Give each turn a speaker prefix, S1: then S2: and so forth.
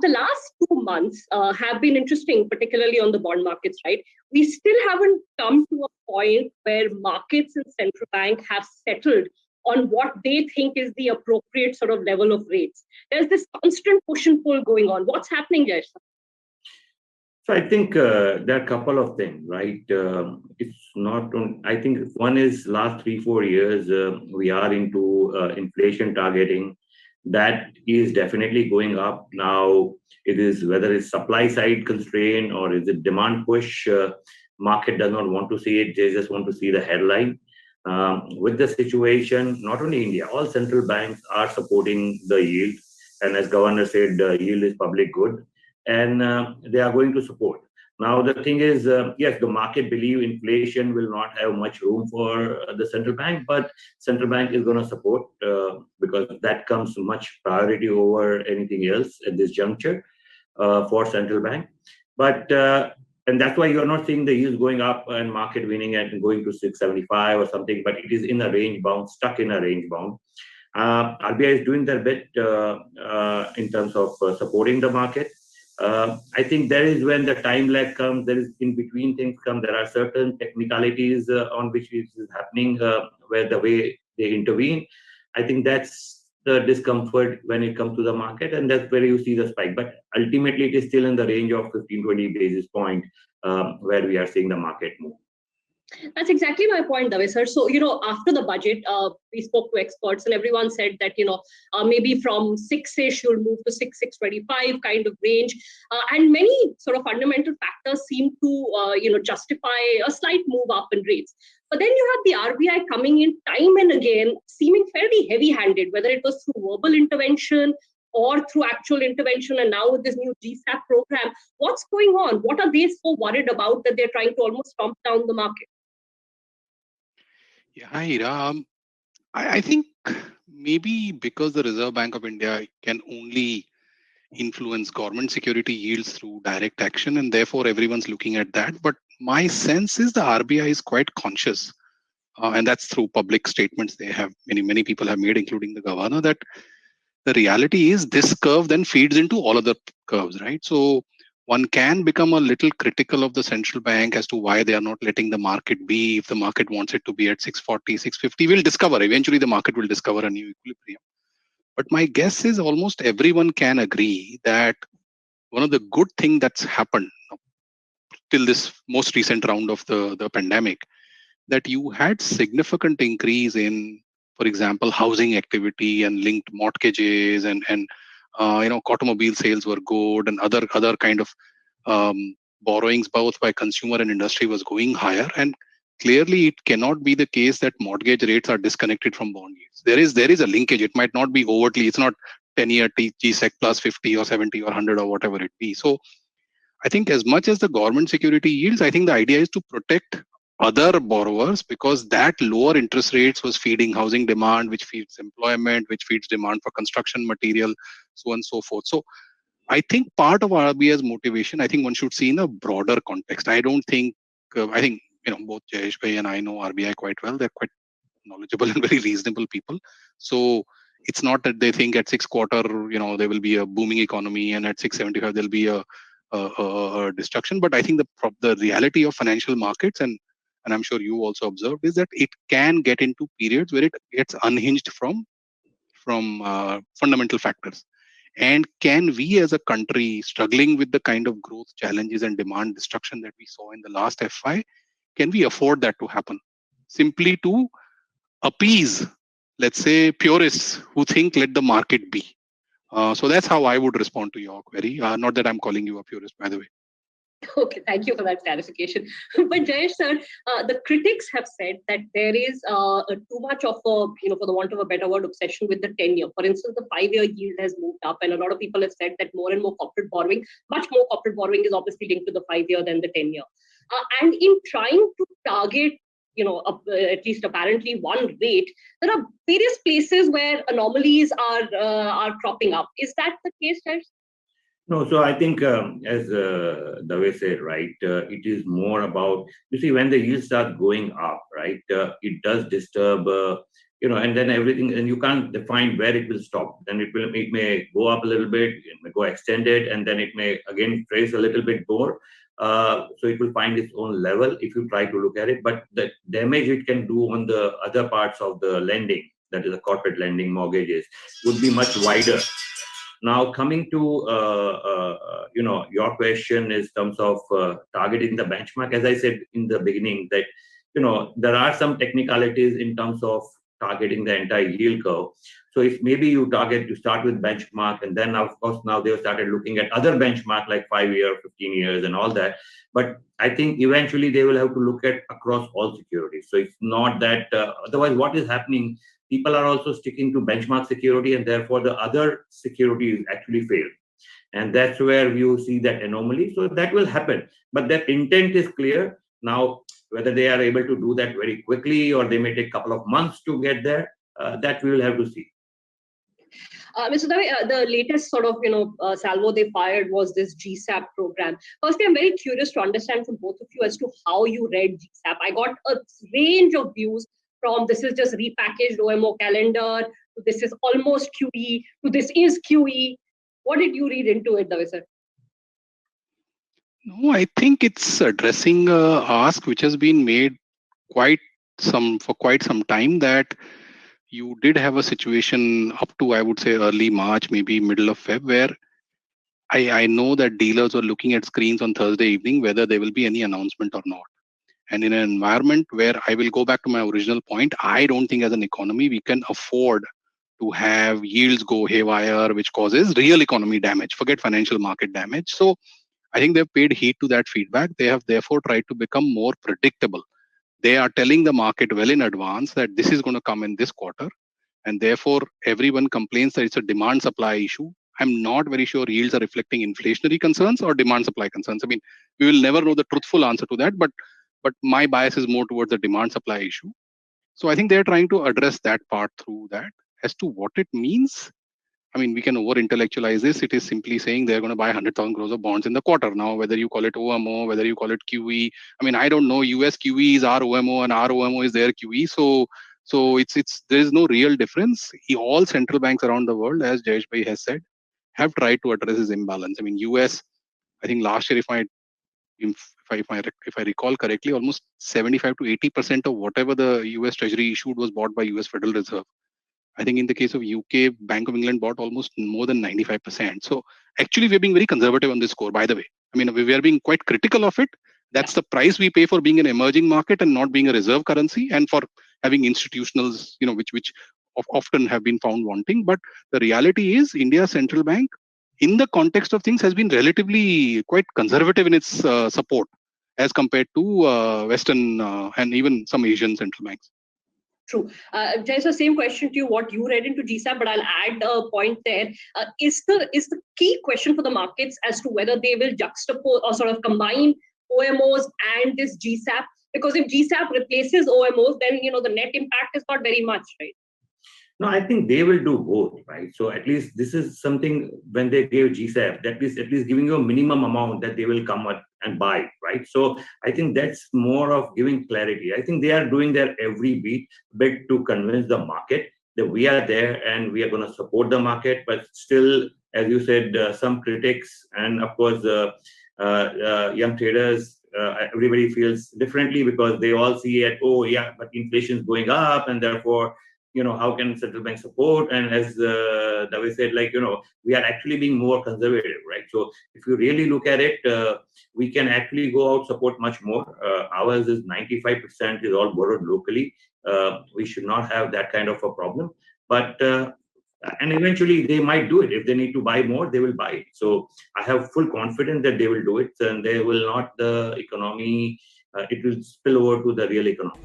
S1: The last 2 months have been interesting, particularly on the bond markets, right? We still haven't come to a point where markets and central bank have settled on what they think is the appropriate sort of level of rates. There's this constant push and pull going on. What's happening there?
S2: So I think there are a couple of things, right? It's not. I think one is last 3-4 years we are into inflation targeting. That is definitely going up now. It is whether it's supply side constraint or is it demand push. Market does not want to see it; they just want to see the headline. With the situation, not only India, all central banks are supporting the yield, and as Governor said, yield is public good and they are going to support. Now, the thing is, yes, the market believe inflation will not have much room for the central bank, but central bank is going to support because that comes much priority over anything else at this juncture for central bank. But and that's why you're not seeing the yields going up and market winning and going to 675 or something, but it is in a range bound, stuck in a range bound. RBI is doing their bit in terms of supporting the market. I think there is when the time lag comes, there is in between things come, there are certain technicalities on which it is happening where the way they intervene. I think that's the discomfort when it comes to the market, and that's where you see the spike. But ultimately, it is still in the range of 15-20 basis point where we are seeing the market move.
S1: That's exactly my point, Dave sir. So, after the budget, we spoke to experts and everyone said that, maybe from 6-ish, you'll move to 6.25 kind of range. And many sort of fundamental factors seem to, justify a slight move up in rates. But then you have the RBI coming in time and again, seeming fairly heavy-handed, whether it was through verbal intervention or through actual intervention, and now with this new GSAP program. What's going on? What are they so worried about that they're trying to almost stomp down the market?
S3: Yeah, hi, Ira. I think maybe because the Reserve Bank of India can only influence government security yields through direct action, and therefore everyone's looking at that. But my sense is the RBI is quite conscious, and that's through public statements they have, many people have made, including the governor, that the reality is this curve then feeds into all other curves, right? So one can become a little critical of the central bank as to why they are not letting the market be. If the market wants it to be at 640, 650, we'll discover. Eventually, the market will discover a new equilibrium. But my guess is almost everyone can agree that one of the good things that's happened till this most recent round of the pandemic, that you had significant increase in, for example, housing activity and linked mortgages and automobile sales were good, and other kind of borrowings both by consumer and industry was going higher. And clearly it cannot be the case that mortgage rates are disconnected from bond yields. There is a linkage. It might not be overtly, it's not 10-year GSEC plus 50 or 70 or 100 or whatever it be. So I think as much as the government security yields, I think the idea is to protect other borrowers, because that lower interest rates was feeding housing demand, which feeds employment, which feeds demand for construction material, so on and so forth. So I think part of RBI's motivation, I think one should see in a broader context. I don't think, I think, both Jayesh Bhai and I know RBI quite well. They're quite knowledgeable and very reasonable people. So it's not that they think at 6/4, there will be a booming economy, and at 675 there'll be a destruction. But I think the reality of financial markets, and I'm sure you also observed, is that it can get into periods where it gets unhinged from fundamental factors. And can we as a country, struggling with the kind of growth challenges and demand destruction that we saw in the last FY, can we afford that to happen? Simply to appease, let's say, purists who think let the market be. So that's how I would respond to your query. Not that I'm calling you a purist, by the way.
S1: Okay, thank you for that clarification. But Jayesh sir, the critics have said that there is too much of a, for the want of a better word, obsession with the 10-year. For instance, the 5-year yield has moved up, and a lot of people have said that more and more corporate borrowing, much more corporate borrowing is obviously linked to the 5-year than the 10-year. And in trying to target, at least apparently one rate, there are various places where anomalies are cropping up. Is that the case, Jayesh?
S2: No, so I think as Dave said, right, it is more about, you see, when the yields start going up, right, it does disturb, and then everything, and you can't define where it will stop. Then it may go up a little bit, it may go extended, and then it may again trace a little bit more. So it will find its own level if you try to look at it. But the damage it can do on the other parts of the lending, that is the corporate lending, mortgages, would be much wider. Now, coming to your question in terms of targeting the benchmark, as I said in the beginning, that there are some technicalities in terms of targeting the entire yield curve. So if maybe you start with benchmark, and then of course now they've started looking at other benchmark like 5 year, 15 years, and all that. But I think eventually they will have to look at across all securities. So it's not that otherwise what is happening, people are also sticking to benchmark security, and therefore the other securities actually fail. And that's where you see that anomaly. So that will happen. But their intent is clear. Now, whether they are able to do that very quickly or they may take a couple of months to get there, that we will have to see.
S1: Mr. Dave, the latest sort of, salvo they fired was this GSAP program. Firstly, I'm very curious to understand from both of you as to how you read GSAP. I got a range of views from this is just repackaged OMO calendar, to this is almost QE, to this is QE. What did you read into it, Dave, sir?
S3: No, I think it's addressing a ask which has been made for quite some time, that you did have a situation up to, I would say, early March, maybe middle of Feb, where I know that dealers were looking at screens on Thursday evening whether there will be any announcement or not. And in an environment where, I will go back to my original point, I don't think as an economy we can afford to have yields go haywire, which causes real economy damage, forget financial market damage. So I think they've paid heed to that feedback. They have therefore tried to become more predictable. They are telling the market well in advance that this is going to come in this quarter, and therefore everyone complains that it's a demand supply issue. I'm not very sure yields are reflecting inflationary concerns or demand supply concerns. I mean, we will never know the truthful answer to that, but my bias is more towards the demand supply issue. So I think they're trying to address that part through that. As to what it means, I mean, we can over-intellectualize this. It is simply saying they're going to buy 100,000 crores of bonds in the quarter. Now, whether you call it OMO, whether you call it QE, I mean, I don't know. US QE is our OMO and our OMO is their QE. So there is no real difference. All central banks around the world, as Jayesh Bhai has said, have tried to address this imbalance. I mean, US, I think last year, if I recall correctly, almost 75 to 80% of whatever the US Treasury issued was bought by US Federal Reserve. I think in the case of UK, Bank of England bought almost more than 95%. So actually, we're being very conservative on this score, by the way. I mean, we are being quite critical of it. That's the price we pay for being an emerging market and not being a reserve currency, and for having institutionals, which often have been found wanting. But the reality is, India's central bank, in the context of things, has been relatively quite conservative in its support as compared to Western and even some Asian central banks.
S1: True. There's the same question to you, what you read into GSAP, but I'll add a point there. Is the key question for the markets as to whether they will juxtapose or sort of combine OMOs and this GSAP? Because if GSAP replaces OMOs, then the net impact is not very much, right?
S2: No, I think they will do both, right? So at least this is something, when they gave GSAP, that is at least giving you a minimum amount that they will come up and buy, right? So I think that's more of giving clarity. I think they are doing their every bit to convince the market that we are there and we are going to support the market. But still, as you said, some critics and of course young traders, everybody feels differently because they all see it, oh yeah, but inflation is going up, and therefore, how can central bank support? And as Dave said, we are actually being more conservative, right? So if you really look at it, we can actually go out, support much more. Ours is 95% is all borrowed locally. We should not have that kind of a problem. But, and eventually they might do it. If they need to buy more, they will buy it. So I have full confidence that they will do it, and they will not, the economy, it will spill over to the real economy.